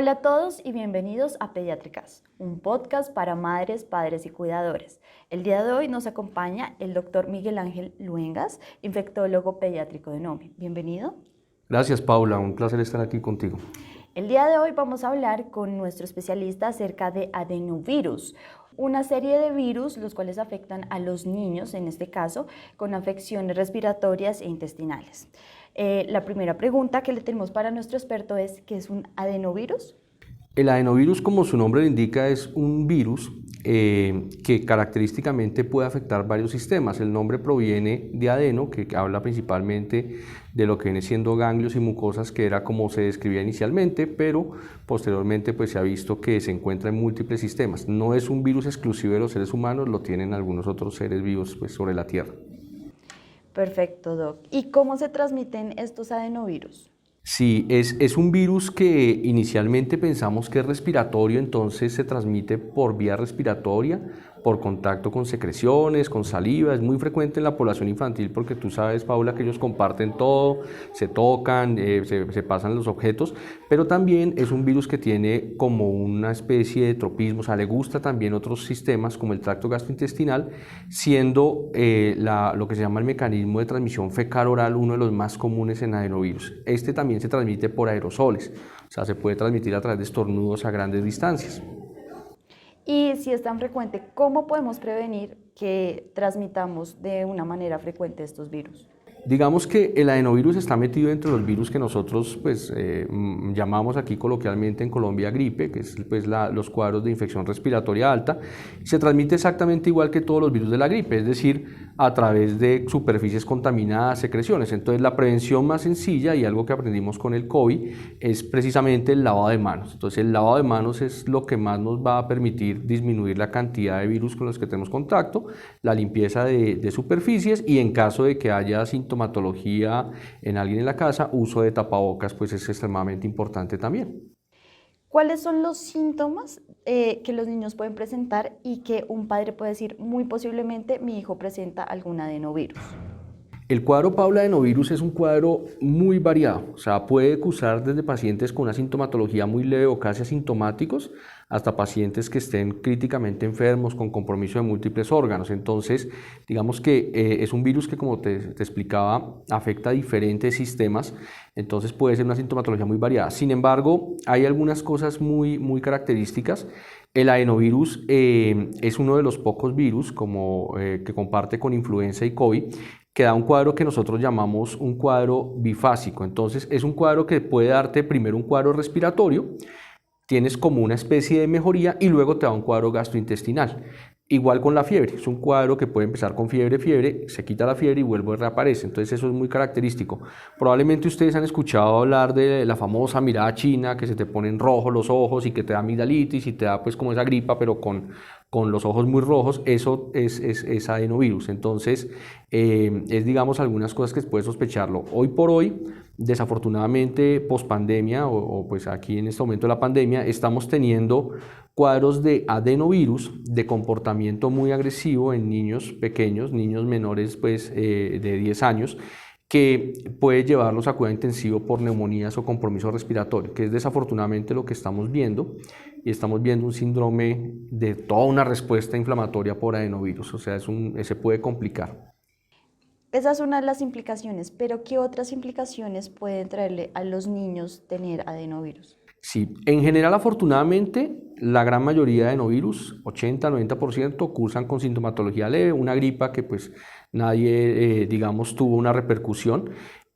Hola a todos y bienvenidos a Pediátricas, un podcast para madres, padres y cuidadores. El día de hoy nos acompaña el doctor Miguel Ángel Luengas, infectólogo pediátrico de NOMI. Bienvenido. Gracias, Paula, un placer estar aquí contigo. El día de hoy vamos a hablar con nuestro especialista acerca de adenovirus, una serie de virus los cuales afectan a los niños, en este caso, con afecciones respiratorias e intestinales. La primera pregunta que le tenemos para nuestro experto es, ¿qué es un adenovirus? El adenovirus, como su nombre lo indica, es un virus que característicamente puede afectar varios sistemas. El nombre proviene de adeno, que habla principalmente de lo que viene siendo ganglios y mucosas, que era como se describía inicialmente, pero posteriormente pues, se ha visto que se encuentra en múltiples sistemas. No es un virus exclusivo de los seres humanos, lo tienen algunos otros seres vivos pues, sobre la Tierra. Perfecto, Doc. ¿Y cómo se transmiten estos adenovirus? Sí, es un virus que inicialmente pensamos que es respiratorio, entonces se transmite por vía respiratoria, por contacto con secreciones, con saliva. Es muy frecuente en la población infantil porque tú sabes, Paula, que ellos comparten todo, se tocan, se pasan los objetos, pero también es un virus que tiene como una especie de tropismo, o sea, le gusta también otros sistemas como el tracto gastrointestinal, siendo lo que se llama el mecanismo de transmisión fecal-oral uno de los más comunes en adenovirus. Este también se transmite por aerosoles, o sea, se puede transmitir a través de estornudos a grandes distancias. Y si es tan frecuente, ¿cómo podemos prevenir que transmitamos de una manera frecuente estos virus? Digamos que el adenovirus está metido entre los virus que nosotros pues, llamamos aquí coloquialmente en Colombia gripe, que es pues, los cuadros de infección respiratoria alta. Se transmite exactamente igual que todos los virus de la gripe, es decir, a través de superficies contaminadas, secreciones. Entonces la prevención más sencilla y algo que aprendimos con el COVID es precisamente el lavado de manos. Entonces el lavado de manos es lo que más nos va a permitir disminuir la cantidad de virus con los que tenemos contacto, la limpieza de superficies y en caso de que haya sintomatología en alguien en la casa, uso de tapabocas pues es extremadamente importante también. ¿Cuáles son los síntomas que los niños pueden presentar y que un padre puede decir, muy posiblemente mi hijo presenta algún adenovirus? El cuadro, Paula, de adenovirus es un cuadro muy variado, o sea, puede cursar desde pacientes con una sintomatología muy leve o casi asintomáticos hasta pacientes que estén críticamente enfermos con compromiso de múltiples órganos. Entonces, digamos que es un virus que, como te explicaba, afecta a diferentes sistemas, entonces puede ser una sintomatología muy variada. Sin embargo, hay algunas cosas muy características. El adenovirus es uno de los pocos virus que comparte con influenza y COVID, que da un cuadro que nosotros llamamos un cuadro bifásico. Entonces es un cuadro que puede darte primero un cuadro respiratorio, tienes como una especie de mejoría y luego te da un cuadro gastrointestinal. Igual con la fiebre, es un cuadro que puede empezar con fiebre, se quita la fiebre y vuelve a reaparece, entonces eso es muy característico. Probablemente ustedes han escuchado hablar de la famosa mirada china, que se te ponen rojos los ojos y que te da amigdalitis y te da pues como esa gripa, pero con los ojos muy rojos. Eso es adenovirus, entonces es digamos algunas cosas que se puede sospecharlo. Hoy por hoy, desafortunadamente, pospandemia o pues aquí en este momento de la pandemia, estamos teniendo cuadros de adenovirus de comportamiento muy agresivo en niños pequeños, niños menores pues, de 10 años, que puede llevarlos a cuidado intensivo por neumonías o compromiso respiratorio, que es desafortunadamente lo que estamos viendo, y estamos viendo un síndrome de toda una respuesta inflamatoria por adenovirus, o sea, se puede complicar. Esa es una de las implicaciones, pero ¿qué otras implicaciones pueden traerle a los niños tener adenovirus? Sí, en general, afortunadamente, la gran mayoría de adenovirus, 80-90%, cursan con sintomatología leve, una gripa que pues nadie, digamos, tuvo una repercusión,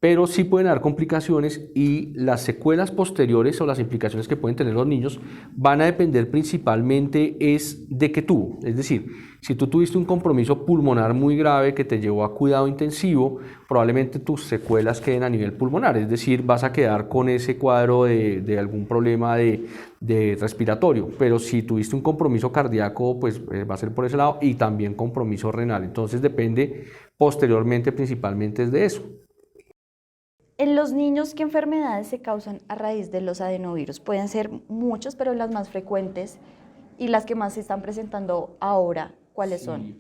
pero sí pueden dar complicaciones y las secuelas posteriores o las implicaciones que pueden tener los niños van a depender principalmente de qué tuvo. Es decir, si tú tuviste un compromiso pulmonar muy grave que te llevó a cuidado intensivo, probablemente tus secuelas queden a nivel pulmonar, es decir, vas a quedar con ese cuadro de algún problema de respiratorio, pero si tuviste un compromiso cardíaco, pues va a ser por ese lado y también compromiso renal, entonces depende posteriormente principalmente de eso. En los niños, ¿qué enfermedades se causan a raíz de los adenovirus? Pueden ser muchos, pero las más frecuentes y las que más se están presentando ahora, ¿cuáles son?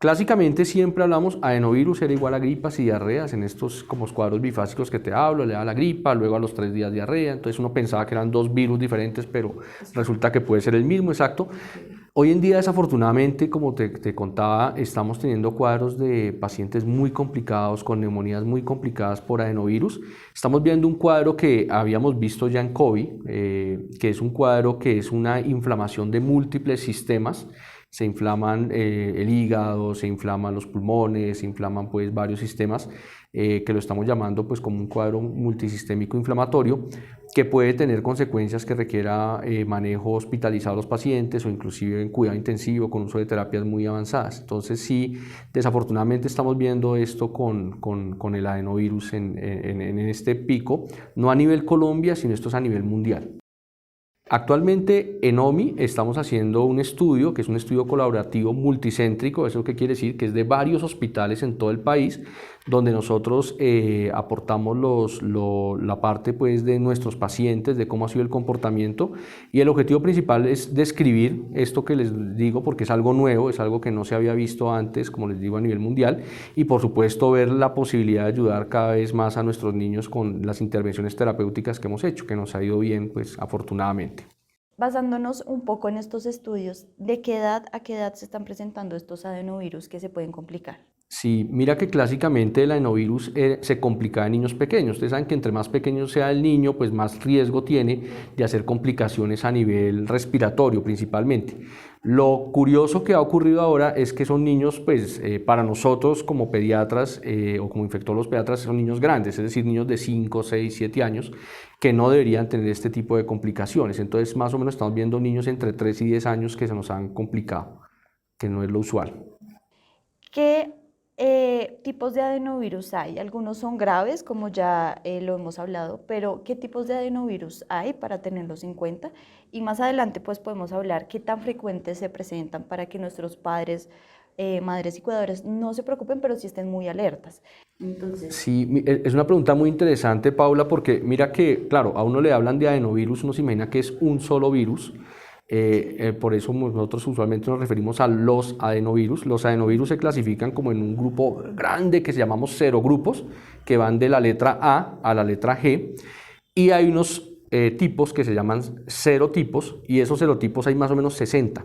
Clásicamente siempre hablamos adenovirus era igual a gripas y diarreas en estos como cuadros bifásicos que te hablo, le da la gripa, luego a los 3 días diarrea, entonces uno pensaba que eran dos virus diferentes, pero resulta que puede ser el mismo, exacto. Hoy en día, desafortunadamente, como te contaba, estamos teniendo cuadros de pacientes muy complicados, con neumonías muy complicadas por adenovirus. Estamos viendo un cuadro que habíamos visto ya en COVID, que es un cuadro que es una inflamación de múltiples sistemas. Se inflaman el hígado, se inflaman los pulmones, se inflaman pues varios sistemas que lo estamos llamando pues como un cuadro multisistémico inflamatorio que puede tener consecuencias que requiera manejo hospitalizado a los pacientes o inclusive en cuidado intensivo con uso de terapias muy avanzadas. Entonces sí, desafortunadamente estamos viendo esto con el adenovirus en este pico, no a nivel Colombia, sino esto es a nivel mundial. Actualmente en OMI estamos haciendo un estudio, que es un estudio colaborativo multicéntrico, ¿eso qué quiere decir? Que es de varios hospitales en todo el país, donde nosotros aportamos la parte pues, de nuestros pacientes, de cómo ha sido el comportamiento, y el objetivo principal es describir esto que les digo, porque es algo nuevo, es algo que no se había visto antes, como les digo, a nivel mundial, y por supuesto ver la posibilidad de ayudar cada vez más a nuestros niños con las intervenciones terapéuticas que hemos hecho, que nos ha ido bien, pues afortunadamente. Basándonos un poco en estos estudios, ¿de qué edad a qué edad se están presentando estos adenovirus que se pueden complicar? Sí, mira que clásicamente el adenovirus se complica en niños pequeños. Ustedes saben que entre más pequeño sea el niño, pues más riesgo tiene de hacer complicaciones a nivel respiratorio principalmente. Lo curioso que ha ocurrido ahora es que son niños, pues para nosotros como pediatras o como infectólogos pediatras son niños grandes, es decir, niños de 5, 6, 7 años que no deberían tener este tipo de complicaciones. Entonces más o menos estamos viendo niños entre 3 y 10 años que se nos han complicado, que no es lo usual. ¿Qué tipos de adenovirus hay? Algunos son graves, como ya lo hemos hablado, pero ¿qué tipos de adenovirus hay para tenerlos en cuenta? Y más adelante pues podemos hablar qué tan frecuentes se presentan para que nuestros padres, madres y cuidadores no se preocupen, pero sí estén muy alertas. Entonces, Sí, es una pregunta muy interesante, Paula, porque mira que, claro, a uno le hablan de adenovirus, uno se imagina que es un solo virus. Por eso nosotros usualmente nos referimos a los adenovirus. Los adenovirus se clasifican como en un grupo grande que se llamamos serogrupos, que van de la letra A la letra G, y hay unos tipos que se llaman serotipos, y esos serotipos hay más o menos 60.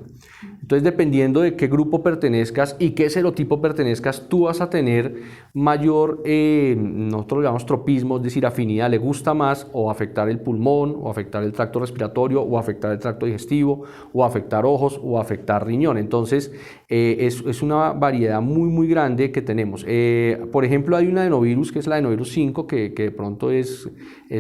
Entonces, dependiendo de qué grupo pertenezcas y qué serotipo pertenezcas, tú vas a tener mayor, nosotros lo llamamos tropismo, es decir, afinidad, le gusta más o afectar el pulmón, o afectar el tracto respiratorio, o afectar el tracto digestivo, o afectar ojos, o afectar riñón. Entonces, es una variedad muy, muy grande que tenemos. Por ejemplo, hay un adenovirus que es el adenovirus 5, que de pronto es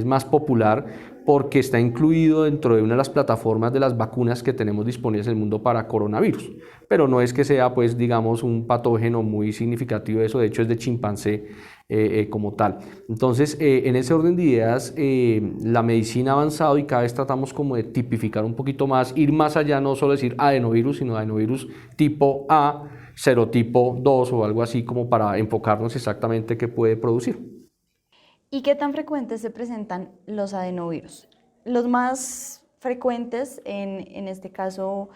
más popular, porque está incluido dentro de una de las plataformas de las vacunas que tenemos disponibles en el mundo para coronavirus, pero no es que sea, pues, digamos, un patógeno muy significativo de eso, de hecho es de chimpancé como tal. Entonces, en ese orden de ideas, la medicina ha avanzado y cada vez tratamos como de tipificar un poquito más, ir más allá, no solo decir adenovirus, sino adenovirus tipo A, serotipo 2 o algo así, como para enfocarnos exactamente qué puede producir. ¿y qué tan frecuentes se presentan los adenovirus? Los más frecuentes en este caso,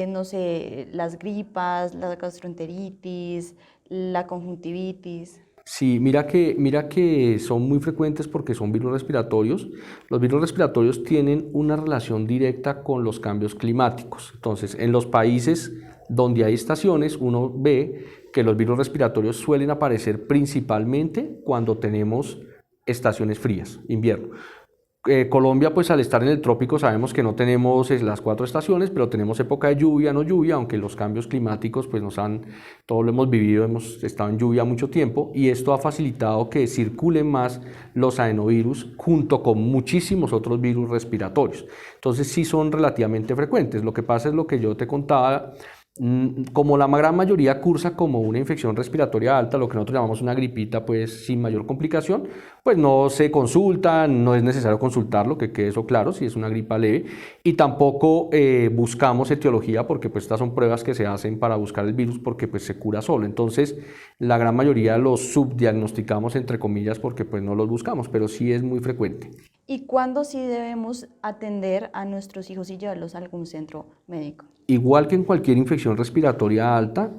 no sé, las gripas, la gastroenteritis, la conjuntivitis. Sí, mira que son muy frecuentes porque son virus respiratorios. Los virus respiratorios tienen una relación directa con los cambios climáticos. Entonces, en los países donde hay estaciones, uno ve que los virus respiratorios suelen aparecer principalmente cuando tenemos estaciones frías, invierno. Colombia, pues al estar en el trópico sabemos que no tenemos las 4 estaciones, pero tenemos época de lluvia, no lluvia, aunque los cambios climáticos pues todo lo hemos vivido, hemos estado en lluvia mucho tiempo y esto ha facilitado que circulen más los adenovirus junto con muchísimos otros virus respiratorios. Entonces sí son relativamente frecuentes. Lo que pasa es lo que yo te contaba. Como la gran mayoría cursa como una infección respiratoria alta, lo que nosotros llamamos una gripita, pues sin mayor complicación, pues no se consulta, no es necesario consultarlo, que quede eso claro, si es una gripa leve, y tampoco buscamos etiología, porque pues estas son pruebas que se hacen para buscar el virus, porque pues se cura solo. Entonces, la gran mayoría los subdiagnosticamos, entre comillas, porque pues no los buscamos, pero sí es muy frecuente. ¿Y cuándo sí debemos atender a nuestros hijos y llevarlos a algún centro médico? Igual que en cualquier infección respiratoria alta,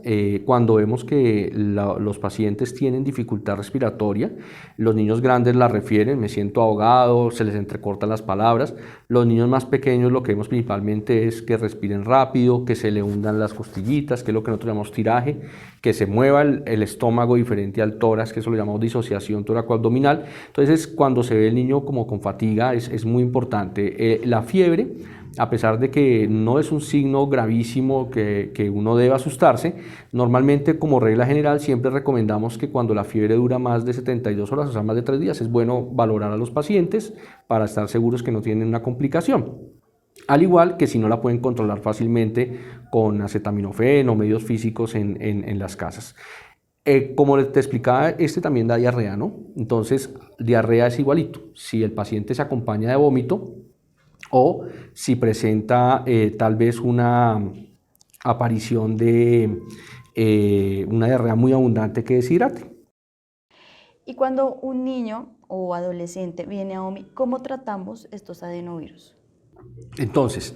cuando vemos que los pacientes tienen dificultad respiratoria, los niños grandes la refieren, me siento ahogado, se les entrecortan las palabras. Los niños más pequeños lo que vemos principalmente es que respiren rápido, que se le hundan las costillitas, que es lo que nosotros llamamos tiraje, que se mueva el estómago diferente al tórax, que eso lo llamamos disociación tóraco-abdominal. Entonces, cuando se ve el niño como con fatiga, es muy importante. La fiebre, a pesar de que no es un signo gravísimo que uno deba asustarse, normalmente como regla general siempre recomendamos que cuando la fiebre dura más de 72 horas, o sea, más de 3 días, es bueno valorar a los pacientes para estar seguros que no tienen una complicación. Al igual que si no la pueden controlar fácilmente con acetaminofén o medios físicos en las casas. Como te explicaba, también da diarrea, ¿no? Entonces, diarrea es igualito. Si el paciente se acompaña de vómito, o si presenta tal vez una aparición de una diarrea muy abundante que deshidrate. Y cuando un niño o adolescente viene a OMI, ¿cómo tratamos estos adenovirus? Entonces,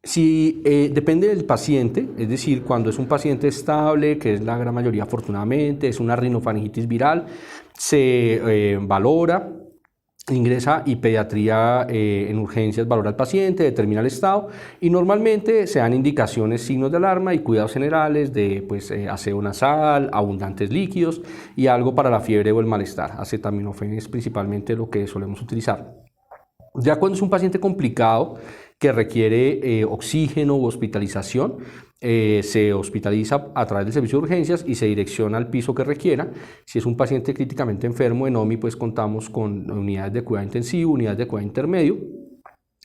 si depende del paciente, es decir, cuando es un paciente estable, que es la gran mayoría afortunadamente, es una rinofaringitis viral, se valora, ingresa y pediatría en urgencias valora al paciente, determina el estado y normalmente se dan indicaciones, signos de alarma y cuidados generales de aseo nasal, abundantes líquidos y algo para la fiebre o el malestar. Acetaminofén es principalmente lo que solemos utilizar. Ya cuando es un paciente complicado que requiere oxígeno u hospitalización, se hospitaliza a través del servicio de urgencias y se direcciona al piso que requiera. Si es un paciente críticamente enfermo en OMI, pues contamos con unidades de cuidado intensivo, unidades de cuidado intermedio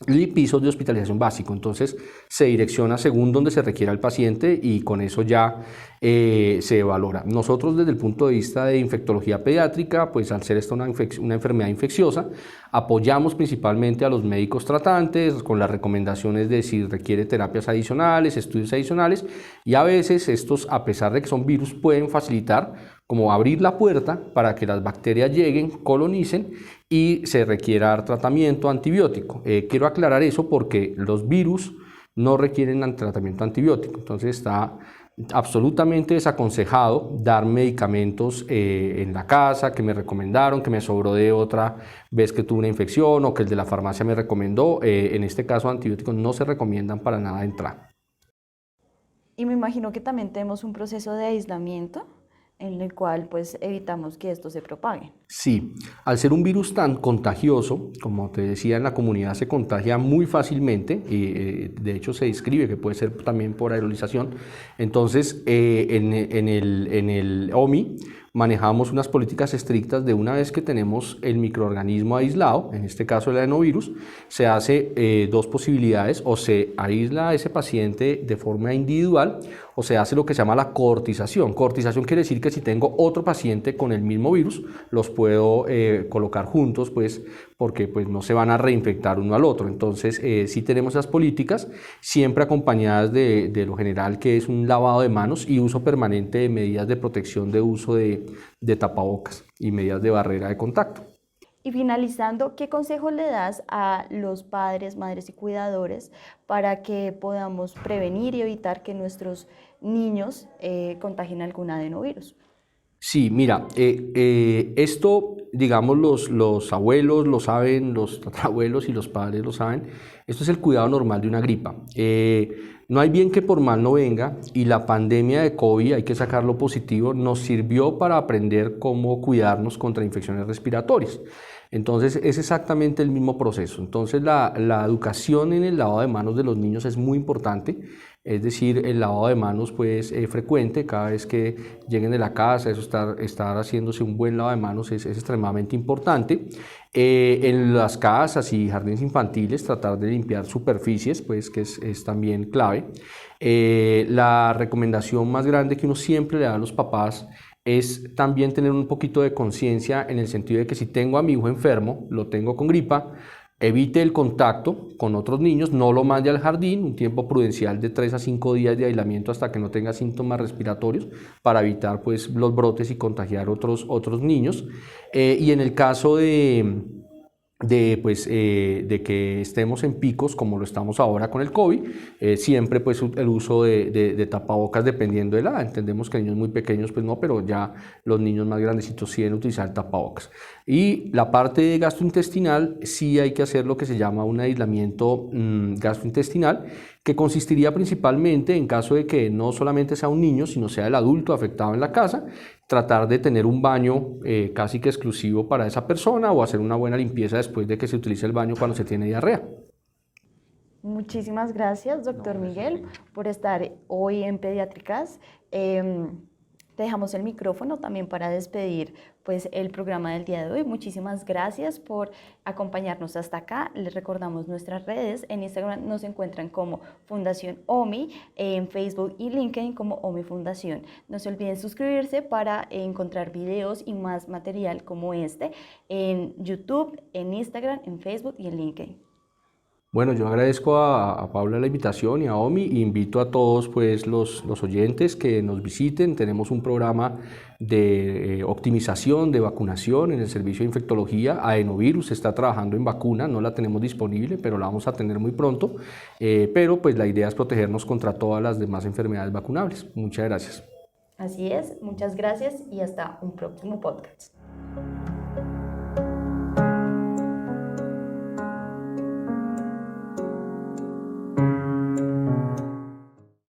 y pisos de hospitalización básico. Entonces se direcciona según donde se requiera el paciente y con eso ya se valora. Nosotros desde el punto de vista de infectología pediátrica, pues al ser esta una enfermedad infecciosa, apoyamos principalmente a los médicos tratantes con las recomendaciones de si requiere terapias adicionales, estudios adicionales y a veces estos, a pesar de que son virus, pueden facilitar como abrir la puerta para que las bacterias lleguen, colonicen y se requiera dar tratamiento antibiótico. Quiero aclarar eso porque los virus no requieren tratamiento antibiótico, entonces está absolutamente desaconsejado dar medicamentos en la casa que me recomendaron, que me sobró de otra vez que tuve una infección o que el de la farmacia me recomendó. En este caso, antibióticos no se recomiendan para nada entrar. Y me imagino que también tenemos un proceso de aislamiento en el cual pues evitamos que esto se propague. Sí, al ser un virus tan contagioso, como te decía, en la comunidad se contagia muy fácilmente y de hecho se describe que puede ser también por aerolización. Entonces, en el OMI manejamos unas políticas estrictas de una vez que tenemos el microorganismo aislado, en este caso el adenovirus, se hace dos posibilidades: o se aísla a ese paciente de forma individual o se hace lo que se llama la cohortización. Cohortización quiere decir que si tengo otro paciente con el mismo virus, los puedo colocar juntos, pues, porque pues, no se van a reinfectar uno al otro. Entonces, sí tenemos esas políticas, siempre acompañadas de lo general, que es un lavado de manos y uso permanente de medidas de protección de uso de tapabocas y medidas de barrera de contacto. Y finalizando, ¿qué consejo le das a los padres, madres y cuidadores para que podamos prevenir y evitar que nuestros niños contagien algún adenovirus? Sí, mira, esto, digamos, los abuelos lo saben, los tatarabuelos y los padres lo saben. Esto es el cuidado normal de una gripa. No hay bien que por mal no venga, y la pandemia de COVID, hay que sacarlo positivo, nos sirvió para aprender cómo cuidarnos contra infecciones respiratorias. Entonces es exactamente el mismo proceso. Entonces la educación en el lavado de manos de los niños es muy importante. Es decir, el lavado de manos pues frecuente cada vez que lleguen de la casa, eso estar haciéndose un buen lavado de manos es extremadamente importante. En las casas y jardines infantiles tratar de limpiar superficies, pues que es también clave. La recomendación más grande que uno siempre le da a los papás es también tener un poquito de conciencia en el sentido de que si tengo a mi hijo enfermo, lo tengo con gripa, evite el contacto con otros niños, no lo mande al jardín, un tiempo prudencial de 3 a 5 días de aislamiento hasta que no tenga síntomas respiratorios para evitar pues, los brotes y contagiar otros niños. Y en el caso de de que estemos en picos como lo estamos ahora con el COVID, siempre pues el uso de tapabocas dependiendo de la edad. Entendemos que niños muy pequeños pues no, pero ya los niños más grandecitos sí deben utilizar tapabocas. Y la parte gastrointestinal sí hay que hacer lo que se llama un aislamiento gastrointestinal, que consistiría principalmente en caso de que no solamente sea un niño, sino sea el adulto afectado en la casa, tratar de tener un baño casi que exclusivo para esa persona o hacer una buena limpieza después de que se utilice el baño cuando se tiene diarrea. Muchísimas gracias, doctor Miguel, por estar hoy en Pediátricas. Te dejamos el micrófono también para despedir pues, el programa del día de hoy. Muchísimas gracias por acompañarnos hasta acá. Les recordamos nuestras redes. En Instagram nos encuentran como Fundación OMI, en Facebook y LinkedIn como OMI Fundación. No se olviden suscribirse para encontrar videos y más material como este en YouTube, en Instagram, en Facebook y en LinkedIn. Bueno, yo agradezco a Paula la invitación y a OMI, e invito a todos pues, los oyentes que nos visiten. Tenemos un programa de optimización de vacunación en el servicio de infectología. Adenovirus está trabajando en vacuna, no la tenemos disponible, pero la vamos a tener muy pronto. Pero pues la idea es protegernos contra todas las demás enfermedades vacunables. Muchas gracias. Así es, muchas gracias y hasta un próximo podcast.